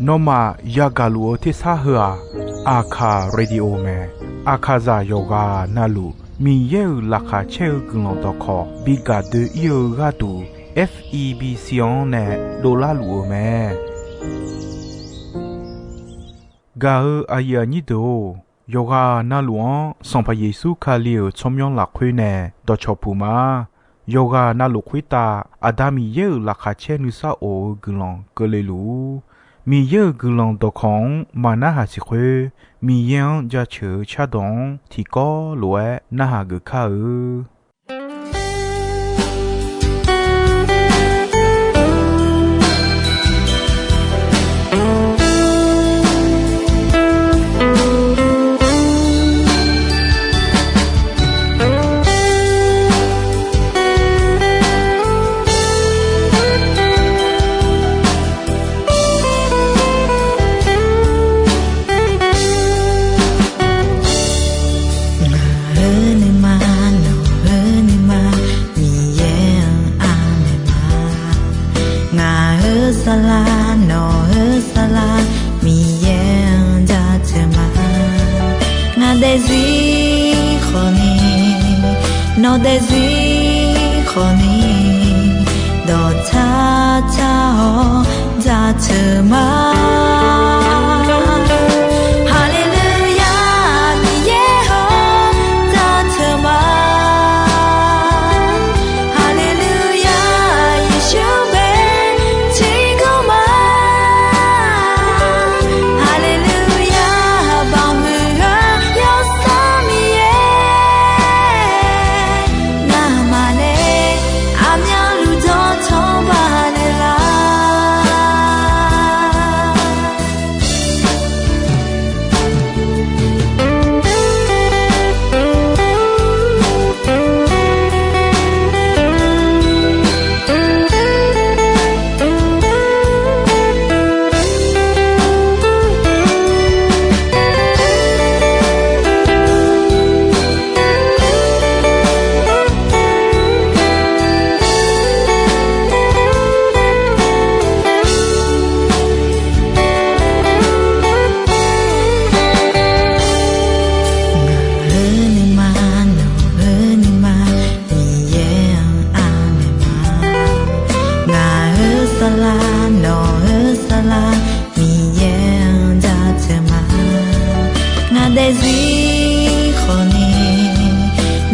นอมายากาลัวที่ซาเฮออาคาเรดิโอแมอาคาซาโยกานาลูมีเยอลักาเชลกลอนตอคอบิกาเดเอียกาตู FEB ซิออนเนดอลลาร์ลูแมกาอายานิโดโยกานาลวนสัมพเยซูคาเลียวชมยองหลักคุยแน่ดอชอปูมาโยกานาลุคุยตาอาดามีเยอลักาเชนุซาโอกลองกเลลูมีเยอะกลองตอของมานาหาสิเควมียังจะเชื่อชาดงที่ก็ลวยนาหากึข้าสลาโนสลามีเย็นจะเธอมางาเดซีคนนี้โนเดซีคนนี้ดอชาชาโอจะเธอมา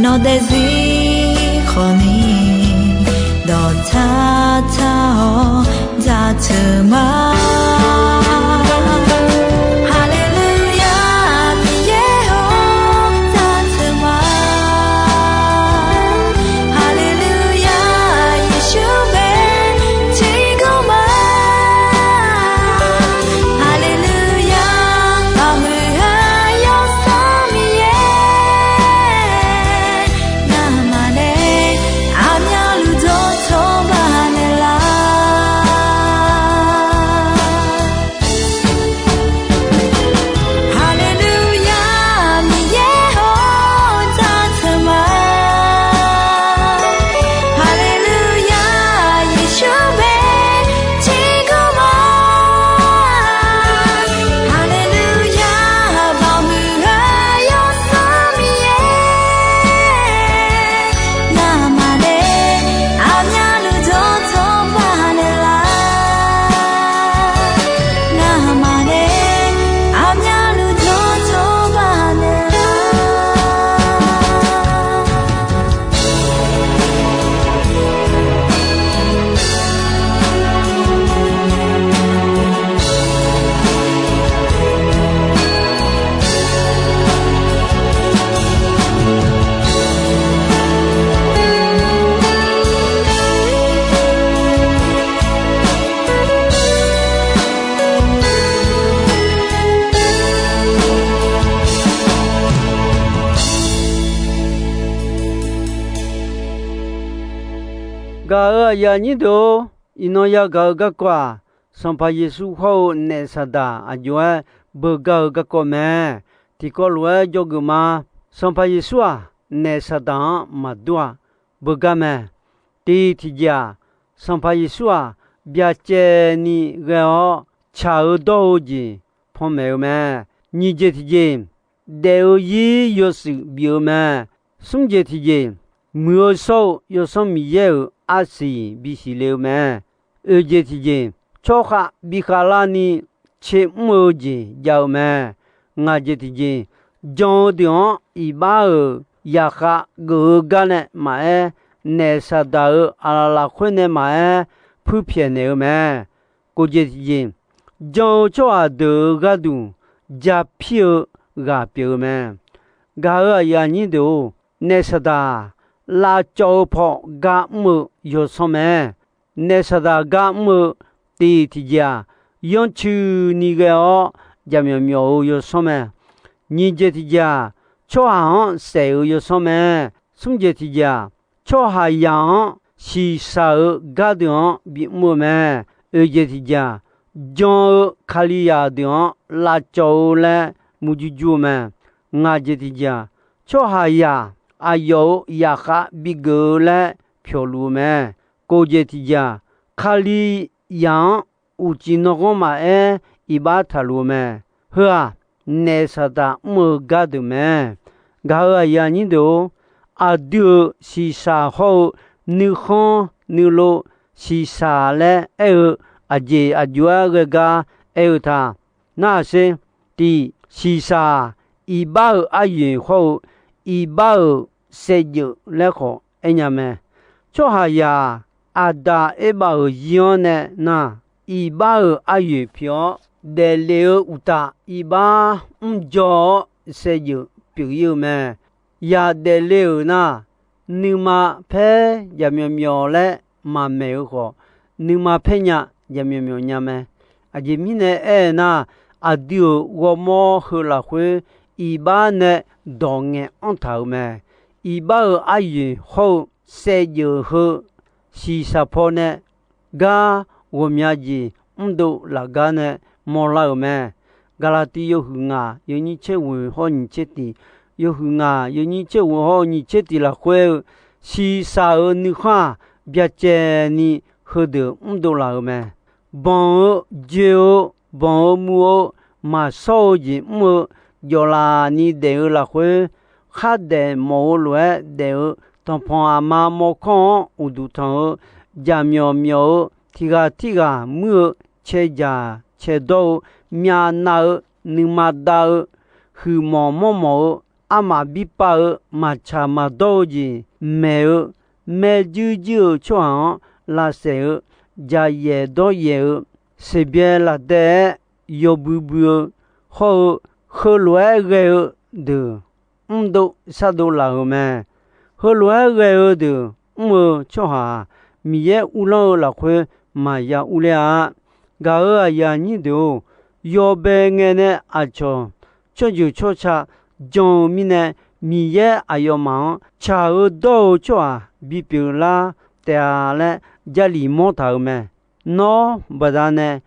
โนเดซีคนนี้ดอชาชาโอจะเธอมากาอยานิโดอินอยากากกว่าสัมภเยซูเขาเนสดาอจวยเบกากกว่าแม่ที่ก็รวยจกมาสัมภเยซูเนสดามาดัวเบกแม่ตีที่ยาสัมภเยซู别接你个查到的朋友们，你这天都一有事表们，送这天没少有什么有阿是必须留们，而这天超下比卡拉尼切么子要们，我这天讲的一把也哈个个呢买。那啥的阿拉会呢买普遍的嘛，估计人就做的个都加票个票嘛，个呀你都那啥的拉招跑个么有什么？那啥的个么第一家用去那个哦，家苗苗有什么？你这家做行谁有什么？送这家。cho hai yang si sa ga dion bi mo me e je ti ja jon khali ya dion la chou le mu ju ju me nga je ti ja cho hai ya ayo ya kha bi go le phyo lu me ko je ti ja khali yang u ji no go ma e i ba tha lu me ha ne sa da mo ga de me ga ya ni do à đưa si sa hậu nữ khôn nữ lộ si sa lẽ à dễ à dua cái ga tha na se ti si sa i ba à yên hậu i ba se dự lẽ khó anh em cho hai ya à da e ba yên nè na i ba à yên phiếu để leo uta i ba cho se dự biểu yêu mẹ ya de leo na numa phe ya myo myo le ma me ho numa phe nya ya myo myo nya me a ji mi ne e na a dio wo mo hu la hu i ba ne do nge on thau me i ba a yi ho se ju hu si sa pho ne ga wo mya ji ndo la ga ne mo la me galati yo hu nga yo ni che wu ho ni che ti yo hu nga yo ni che wo ho ni che ti la khwe si sa ni kha bya che ni hu de ndo la me bon je bon mu ma so ji mu yo la ni de la khwe kha de mo lwe de ton pon a ma mo kon u du ton ja myo myo ti ga mu che ja che do mya na ni ma da hu mo ama bi pa ma cha ma do ji me ju chuan la se ja ye do ye se bien la de yo bu ho lue ge de ndo sa do la me ho lue ge de mo cho ha mi ye u lo la khwe ma ya u le a ga ya ni do yo be nge ne a cho ju cho cha jong mi ne mi ye ayo ma cha do cho bi pi la ta le ja li mo ta me no ba da ne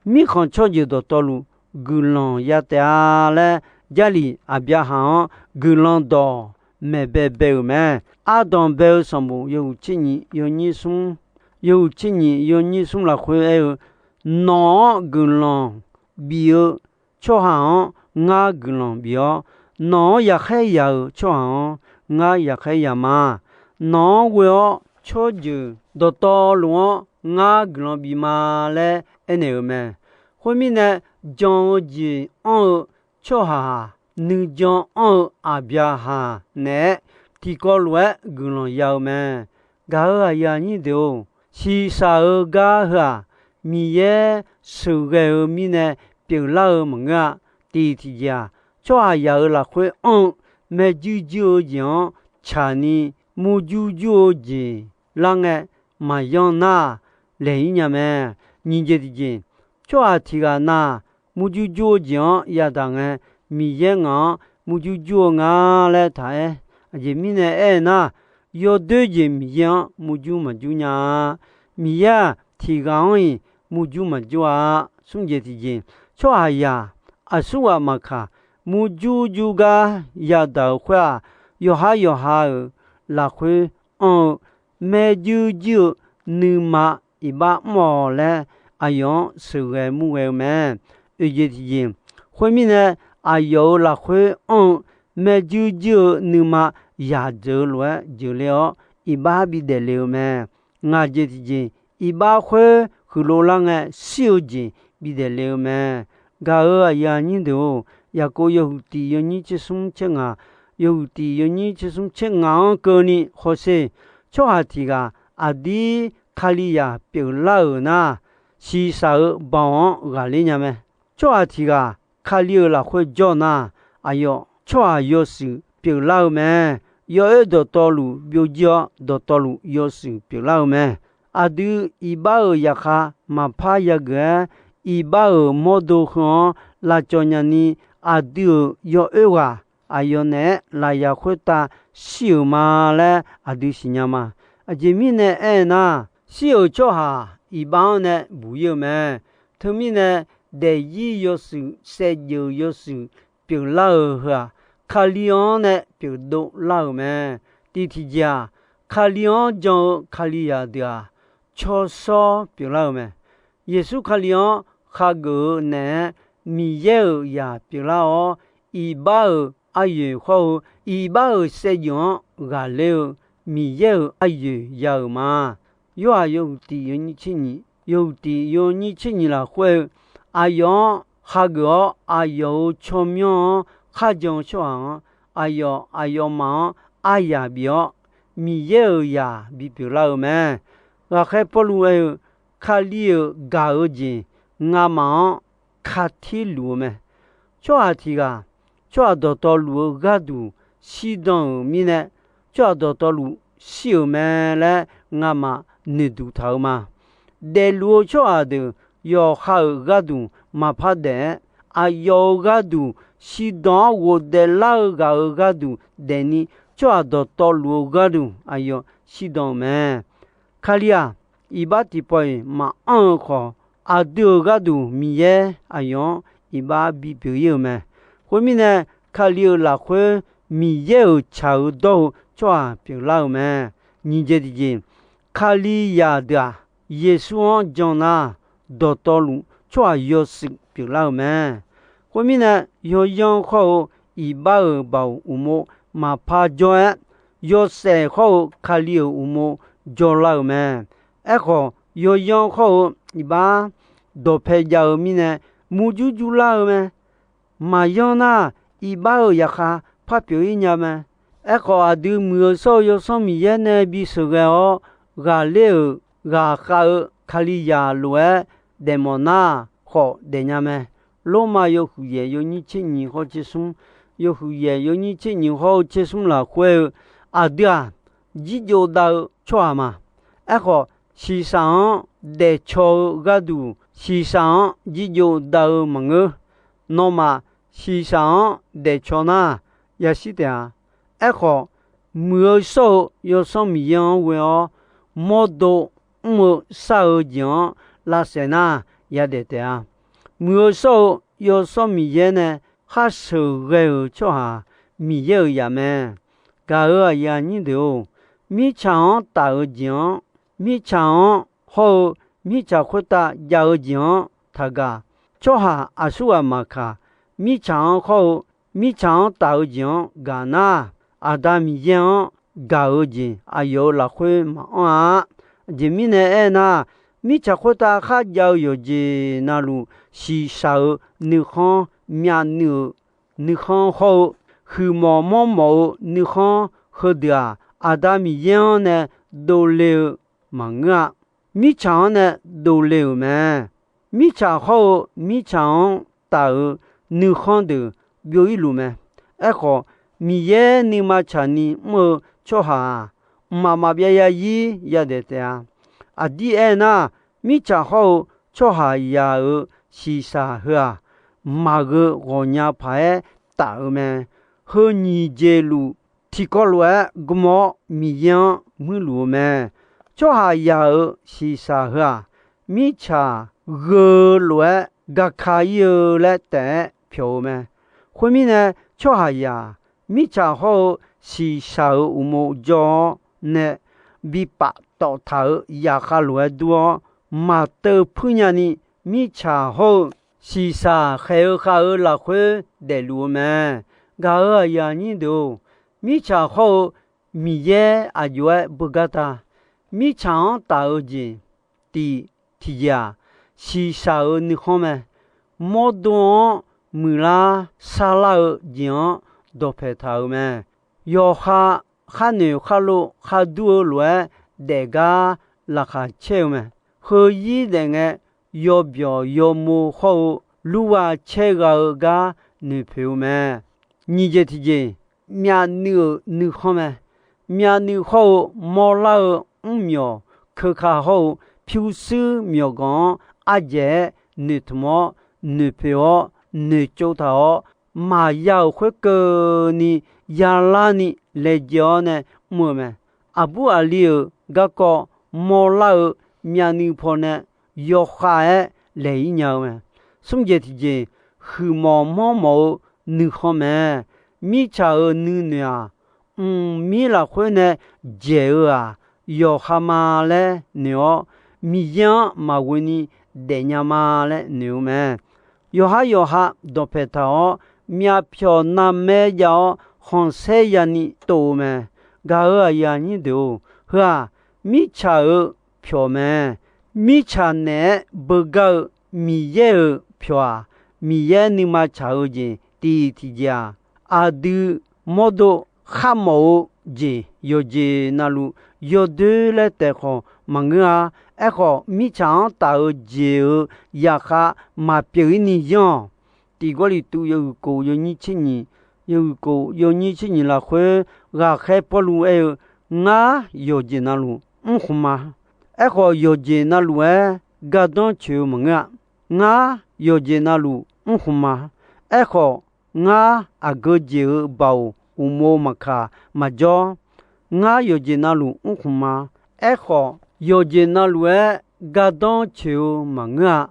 mi khon cho ju do to lu gu lon ya ta le ja li a bia ha gu lon do me be me a don be som bu yo chi ni yo ni sum la khwe e no gu lon bi cho ha nga gu lon bi no ya khai ya cho nga ya khai ya ma no wo cho ju do to lu nga glon bi ma le ene me ho mi ne jong ji on cho ha nu jong on a bia ha ne ti ko lwe glon ya me ga ya ni do si sa ga ha mi ye su ge mi ne pi la mo nga ti ti ya cho ya la khwe on me ju jian cha ni mu ju ji la nge ma yon na le nya me ni je di jin cho a ti ga na mu ju jian ya da nge mi ye nga mu ju nga le ta e ji mi ne e na yo de ji mi yan mu ju ma ju nya mi ya ti ga wi mu ju ma ju a sung je di jin cho a ya a su a ma kha mu ju ga ya da khwa yo ha la khwe on me ju nu ma 一把毛嘞，用手个木个们，提前，后面呢有了会没就那么亚洲了就了，一把比得了么？提前，一把会和罗浪个小钱比得了么？你都也个有地有你去送钱啊，有地有你去送钱啊，个你或是做下题个的卡里亚表老那，是啥帮个里呢么？做下题个卡里了会做那，做下有时表老么？有一道路表叫道路有时表老么？都一把也卡嘛怕一个。一把摩托车拉着你都有个有呢拉呀会打小嘛嘞都是呀嘛前面呢那小做下一把呢不有么后面呢第一有时三有时表老哈卡里昂呢表都老么第几家卡里昂叫卡里亚的超少表老么耶稣卡里昂哈个呢，米有呀，比如一把元后，一把使用个了，米有有嘛？有的有你去你，有的有你去你了会，用哈个有聪明，哈讲说有嘛？呀表米有呀，比如么？还不如卡里搞钱。嘛卡铁路么？做下题个，做到路个度，西东面呢？做到路小么嘞？嘛你都头嘛？在路做下头要好个度，嘛怕的要个度，西东我的老个度，等你做到路个度，西东么？卡里啊，一把地牌嘛好。都个都米耶用一把比表有么？后面呢，卡里拉会米耶炒到做表老么？你这的卡里亚的耶稣讲那道路做有时表老么？后面呢，要用好一把包五毛嘛怕做要晒好卡里五毛做老么？好要用好一把。都配叫米呢，木就老么？嘛样那一把也哈怕表演呀么？个都没少有什么嘢呢？比说个个了个卡里亚路的么那好的呀么？罗马有胡嘢有你千年好接送，有胡嘢有你千年好接送了会对啊，你就到错嘛？个市场的错个度。市场只有到门个，那么市场的错呢也是的啊。个没少有什么样为没多没少样那些呢也得的啊。没少有什么样呢？还是个错哈，没有呀么？个呀你都没抢到奖，没抢好。米查会打摇奖，他个做下说嘛卡，米查好，米查打奖，个那米奖搞奖，有拉会嘛前面呢那米查会打哈摇有奖那路是少你看面你看好，和毛你看好的米奖呢都了嘛米肠呢都了么？米肠好，米肠大你看的有一路么？个米耶你嘛肠你么做下，妈别呀伊也得的第二呢，米肠好做下呀是啥呵？马个我伢牌大么？和你这路提高了个么米样没路么？做下要是啥个？米茶鹅卵个卡有来带票么？后面呢？做下呀，米茶好是啥无毛叫呢？比白到头也下卵多，马德普亚尼米查后西沙海尔哈尔拉会的路们，嘎尔亚尼都米查后米耶阿约不嘎达米查大尔金的提亚西沙尔尼后们，莫多穆拉沙拉尔金多佩塔尔们，要哈努哈鲁哈杜尔罗德嘎拉哈切们。和一人个要表要么好，如果切个个女朋友们，你这提件面女好吗？面女好，毛老苗，可卡好，漂水苗光，阿姐女他妈女朋友女教头，马要会个你亚拉你来教呢么们？阿不阿溜个个毛老。面女婆呢，要花来鸟嘛？送这提件，黑毛女好嘛？米查尔女啊，米拉会呢，姐啊，要哈嘛嘞鸟，米样嘛问你得伢嘛嘞牛嘛？要哈，都陪他哦，面票那没要，红色呀你多嘛？嘎尔呀你多，是吧？米查尔。票们，米查呢不够米耶尔票啊，米耶你嘛查尔钱第一提价，阿杜莫多哈毛钱有钱那路有多来得好，忙啊，哎好米查大尔钱尔也哈嘛别你样，地瓜里都有个有你千年，有个有你千年了会阿海不路哎，我有钱那路，好嘛。哎，好有钱那路哎，嘎当球么啊？我有钱那路，好嘛？哎好，我阿个节包乌毛嘛卡嘛叫，我有钱那路，好嘛？哎好，有钱那路哎，嘎当球么啊？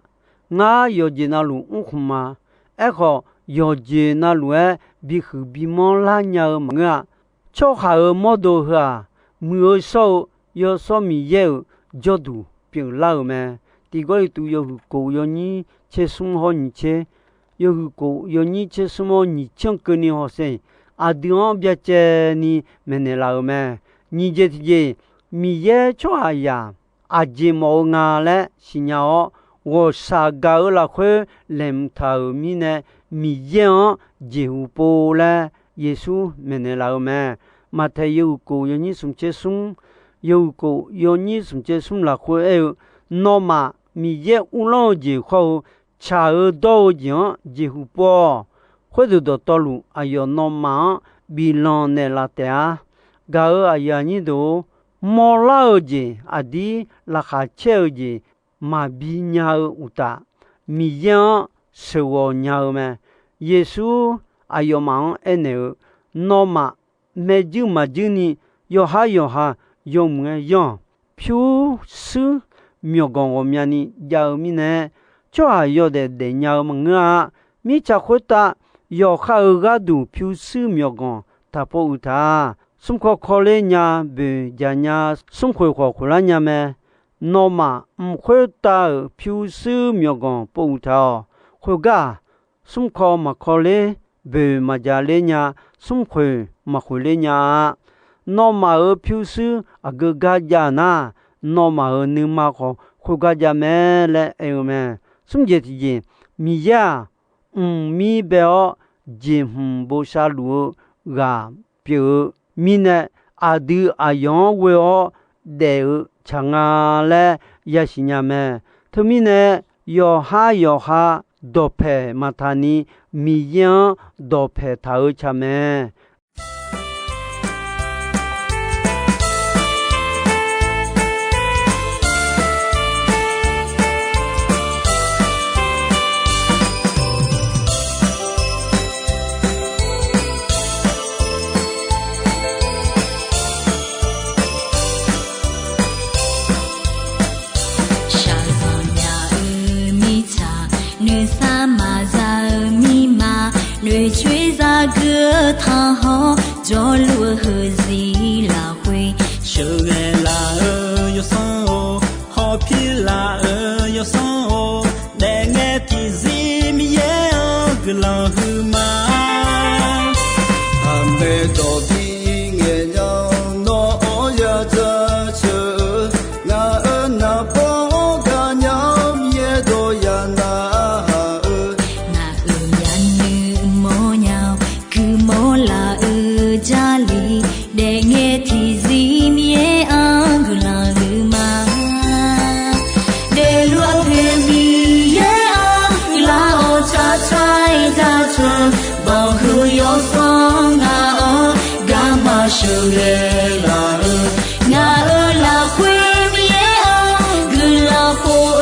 我有钱那路，好嘛？哎好，有钱那路哎，比和比毛拉鸟么啊？超下个毛多哈，没有少要少米油。角度变老嘛，第个都有个有你切什么你切，有个有你切什么你讲给你好生，阿弟我别接你没得老嘛，你这些米也做啥呀？阿姐毛伢嘞，是伢我啥搞了会连头米呢？米也就不嘞，耶稣没得老嘛，马太有个有你什么切什么。有个有你什么这什么来会哎，那么米也乌浪就好，查尔多讲就好不，或者到道路哎哟那么比浪那拉的啊，搞哎呀你都毛老的阿弟拉哈切的马比鸟乌达，米样是我鸟嘛，耶稣哎哟忙哎呢，那么没就你要哈。用么样？漂水苗光我面呢？要米呢？就还要的鸟么啊？米查回答要哈个都漂水苗光，他不他。什么考虑呢？不讲呢？什么回来呢？么？那么回答漂水苗光不他。回答什么考虑？不嘛讲嘞呢？什么回来呢？那么而漂水啊个家家呐，那么而你嘛好回家家没嘞哎呦们，什么节体米呀，米表金不下路啊，表米呢阿弟阿样为我得长啊嘞也是伢们，他们呢要哈多陪嘛他呢米样多陪他儿他们。女吹在歌堂后，着落和自拉回，手爱拉有松好皮拉格朗和马，阿梅多比耶娘诺呀这车，那那波嘎娘耶多呀那。家里的nghe thì gì mía ăn cứ là hư mà để luôn về mi ăn cứ là ô cha trai ra chơi bao hư yo song ngà ô gama shu là ngà là quê mía ăn cứ là phố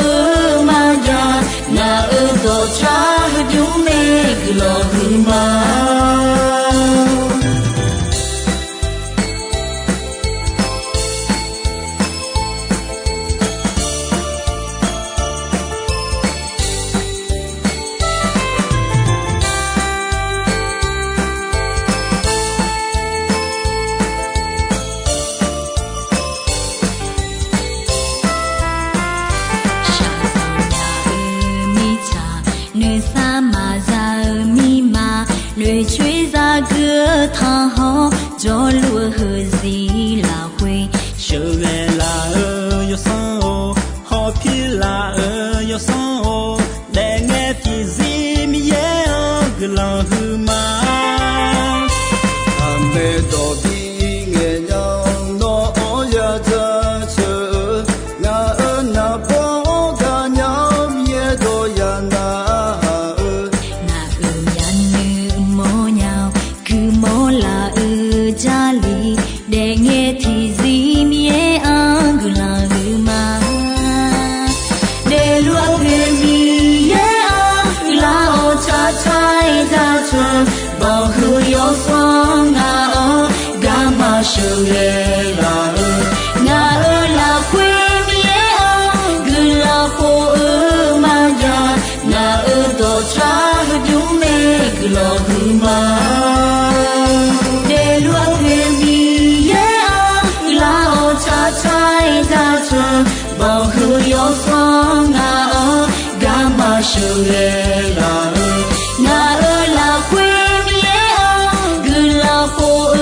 mà ya ngà đồ cha hư mê cứ là hư mà người truy ra cửa thang ho cho lúa hờ gì là quê chờ nghe là yo sao họ phi là yo sao để nghe thì gì mi ye cứ là hư mà ame do bi nghe nhau nó ya cha chờ na po ga nhau ye do ya na cha li để nghe thì gì mía ăn cứ là hư mà để luôn về mi ăn cứ là ô cha trai ra chơi bao hư yo song ngà ô gama shu là ngà quê mía ăn cứ là phố mà ya ngà đồ cha hư mê cứ là hư mà trai ra chơi bao hư yo song ngà ô gama shu là ngà quê mía ăn cứ là phố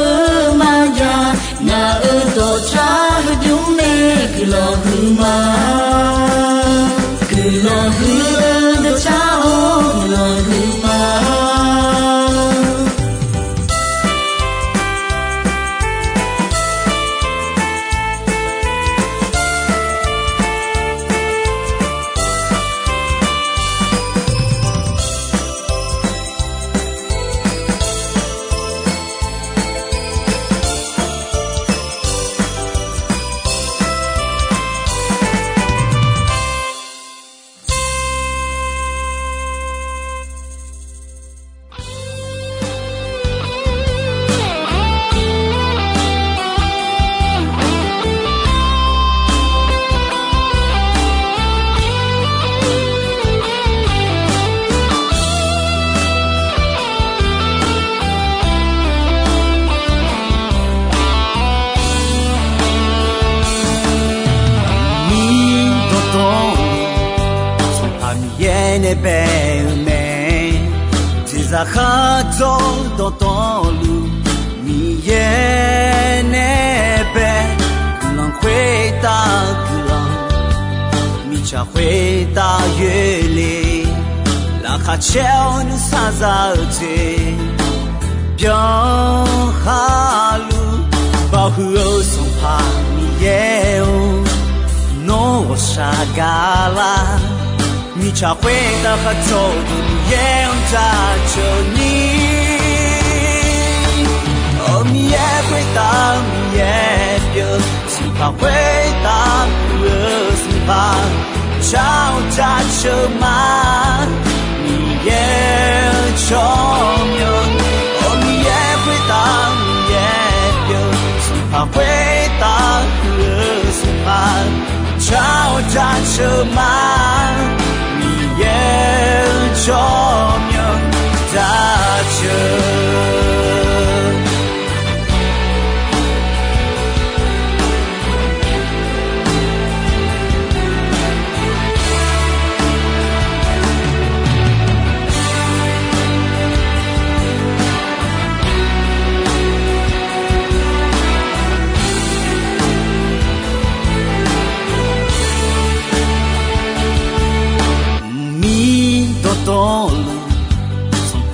mà ya ngà đồ cha hư mê cứ là hư mà đồ cha ô cứ là hư mà za kha to to to lu mi ye ne be long khui ta long mi cha khui ta yue le la kha cheo nu sa za che byong kha lu ba hu o song pa mi ye o no sha ga la mi cha khui ta kha to ye on ta cho ni oh mi ye khui ta mi ye pyo si pa khui ta si pa chao cha cho ma mi ye cho myo oh mi ye khui ta mi ye pyo si pa khui ta si pa chao cha cho ma mi ye cho miệng ta chờ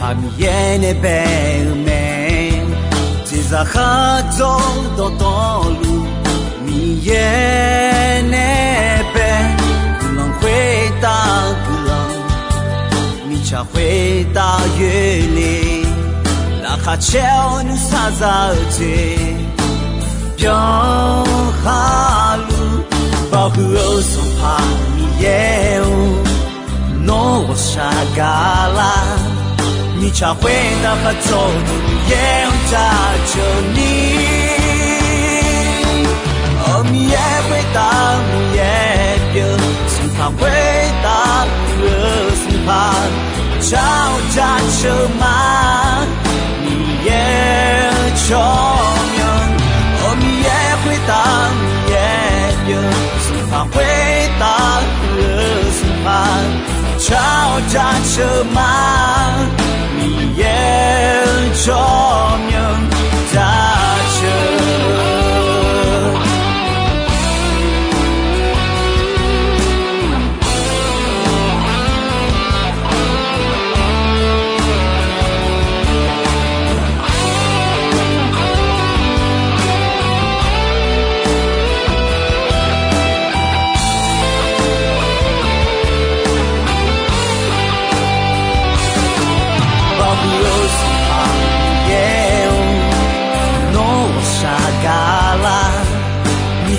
哈米耶那贝美，只在哈走到道路，米耶那贝，不能回答不能，米cha回答月里，拉哈乔努萨扎杰，表哈路，保护我松帕米耶乌。诺我沙嘎啦，你cha回答和走路也扎着你，哦你也回答你也别，心怕回答不心怕，吵架车嘛，你也聪明，哦你也回答你也别，心怕回答不心怕。吵架车嘛，你也聪明驾车。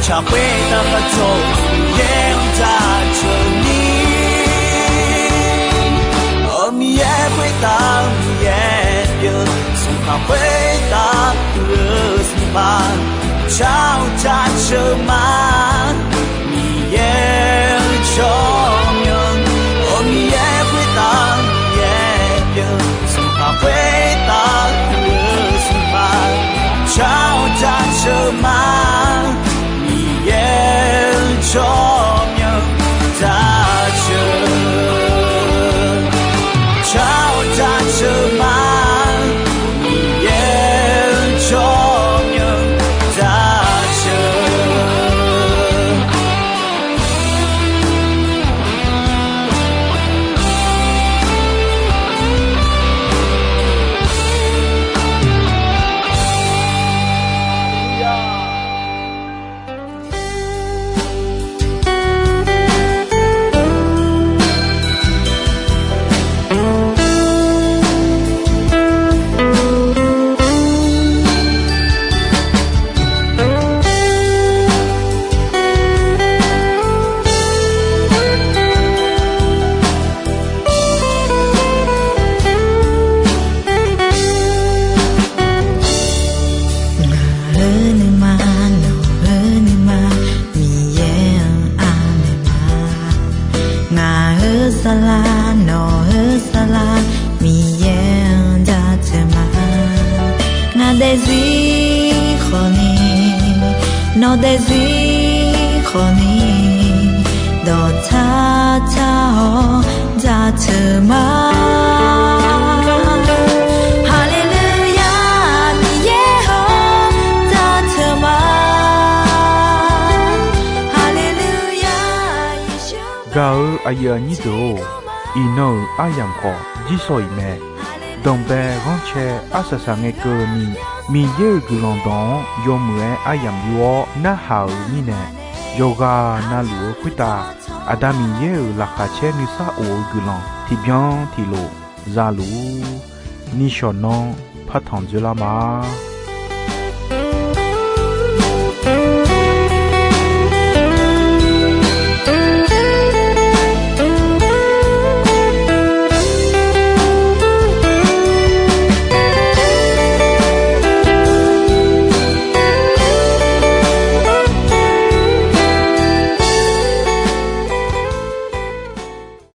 cha回答和走路也扎着你，哦你也回答你也别，心怕回答不心怕，吵架车嘛，你也聪明，哦你也回答你也别，心怕回答不心怕，吵架车嘛。聪明驾车，吵架车嘛，你也聪明驾车。để duy khổ ni đó cha cha ho ra chờ ma Hallelujah ni Yeho ra chờ ma Hallelujah Yeshua gao aya ni do ino ayam ko jisoi me dombe gonche asasa nge ko ni mi ye gulong don yomwe ayam yo na hao ni ne yoga na lu kwita adami ye la kha che ni sa o gulong ti byan ti lo za lu ni shonon phathon jula ma